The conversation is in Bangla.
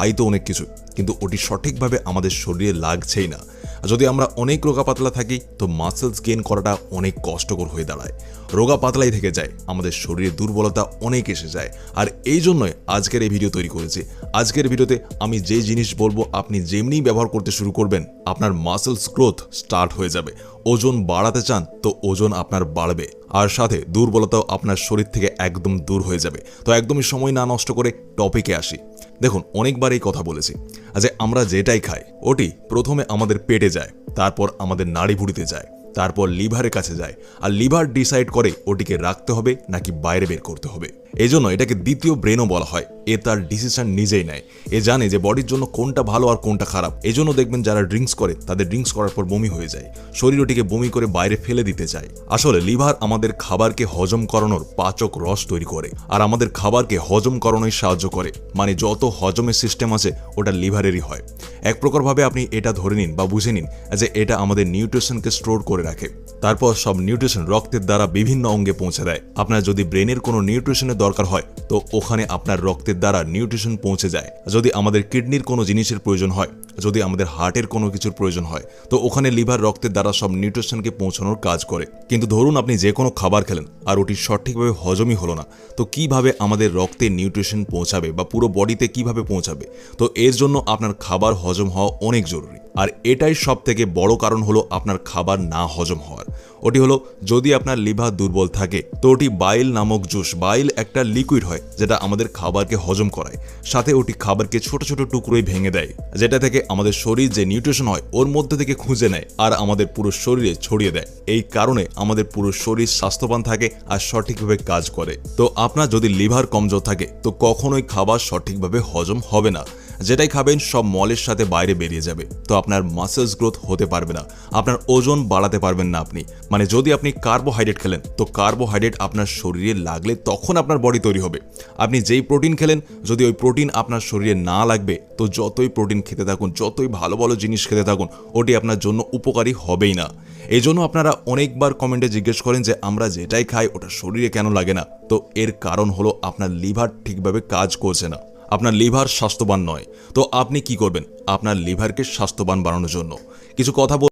খাই তো অনেক কিছু, কিন্তু ওটি সঠিকভাবে আমাদের শরীরে লাগছেই না। যদি আমরা অনেক রোগা পাতলা থাকি তো মাসেলস গেইন করাটা অনেক কষ্টকর হয়ে দাঁড়ায়। রোগা পাতলাই থেকে যায়, আমাদের শরীরে দুর্বলতা অনেক এসে যায়। আর এই জন্যই আজকের এই ভিডিও তৈরি করেছি। আজকের ভিডিওতে আমি যে জিনিস বলবো আপনি যেমনি ব্যবহার করতে শুরু করবেন আপনার মাসেলস গ্রোথ স্টার্ট হয়ে যাবে। ওজন বাড়াতে চান তো ওজন আপনার বাড়বে, আর সাথে দুর্বলতাও আপনার শরীর থেকে একদম দূর হয়ে যাবে। তো একদমই সময় না নষ্ট করে টপিকে আসি। দেখুন, অনেকবার এই কথা বলেছি যে আমরা যেটাই খাই ওটি প্রথমে আমাদের পেটে যায়, তারপর আমাদের নাড়িভুড়িতে যায়, তারপর লিভারের কাছে যায়, আর লিভার ডিসাইড করে ওটিকে রাখতে হবে নাকি বাইরে বের করতে হবে। এই জন্য এটাকে দ্বিতীয় ব্রেনও বলা হয়। এ তার ডিসিশন নিজেই নেয়। এ জানে যে বডির জন্য কোনটা ভালো আর কোনটা খারাপ। এই জন্য দেখবেন যারা ড্রিঙ্কস করে তাদের ড্রিঙ্কস করার পর বমি হয়ে যায়, শরীর ওটিকে বমি করে বাইরে ফেলে দিতে চায়। আসলে লিভার আমাদের খাবারকে হজম করানোর পাচক রস তৈরি করে, আর আমাদের খাবারকে হজম করানোয় সাহায্য করে। মানে যত হজমের সিস্টেম আছে ওটা লিভারেরই হয়। এক প্রকারভাবে আপনি এটা ধরে নিন বা বুঝে নিন যে এটা আমাদের নিউট্রিশনকে স্টোর করে রাখে। তারপর সব নিউট্রিশন রক্তের দ্বারা বিভিন্ন অঙ্গে পৌঁছে দেয়। আপনার যদি ব্রেনের কোনো নিউট্রিশনের দরকার হয় তো ওখানে আপনার রক্তের দ্বারা নিউট্রিশন পৌঁছে যায়। যদি আমাদের কিডনির কোনো জিনিসের প্রয়োজন হয়, যদি আমাদের হার্টের কোনো কিছুর প্রয়োজন হয় তো ওখানে লিভার রক্তের দ্বারা সব নিউট্রিশনকে পৌঁছানোর কাজ করে। কিন্তু ধরুন আপনি যে কোনো খাবার খেলেন আর ওটি সঠিকভাবে হজমই হলো না, তো কিভাবে আমাদের রক্তে নিউট্রিশন পৌঁছাবে বা পুরো বডিতে কিভাবে পৌঁছাবে? তো এর জন্য আপনার খাবার হজম হওয়া অনেক জরুরি। আর এটাই সব থেকে বড় কারণ হলো আপনার খাবার না হজম হওয়ার। ওটি হলো যদি আপনার লিভার দুর্বল থাকে তো ওটি বাইল নামক জুস, বাইল একটা লিকুইড হয় যেটা আমাদের খাবারকে হজম করায়, সাথে ওটি খাবারকে ছোট ছোট টুকরোয় ভেঙে দেয়, যেটা থেকে আমাদের শরীর যে নিউট্রিশন হয় ওর মধ্যে থেকে খুঁজে নেয় আর আমাদের পুরো শরীরে ছড়িয়ে দেয়। এই কারণে আমাদের পুরো শরীর স্বাস্থ্যবান থাকে আর সঠিকভাবে কাজ করে। তো আপনার যদি লিভার কমজোর থাকে তো কখনোই খাবার সঠিকভাবে হজম হবে না। যেটাই খাবেন সব মলের সাথে বাইরে বেরিয়ে যাবে। তো আপনার মাসেলস গ্রোথ হতে পারবে না, আপনার ওজন বাড়াতে পারবেন না আপনি। মানে যদি আপনি কার্বোহাইড্রেট খেলেন তো কার্বোহাইড্রেট আপনার শরীরে লাগলে তখন আপনার বডি তৈরি হবে। আপনি যেই প্রোটিন খেলেন যদি ওই প্রোটিন আপনার শরীরে না লাগবে তো যতই প্রোটিন খেতে থাকুন, যতই ভালো ভালো জিনিস খেতে থাকুন, ওটি আপনার জন্য উপকারী হবেই না। এই জন্য আপনারা অনেকবার কমেন্টে জিজ্ঞেস করেন যে আমরা যেটাই খাই ওটা শরীরে কেন লাগে না। তো এর কারণ হলো আপনার লিভার ঠিকভাবে কাজ করছে না, আপনার লিভার স্বাস্থ্যবান নয়। তো আপনি কি করবেন আপনার লিভারকে স্বাস্থ্যবান বানানোর জন্য? কিছু কথা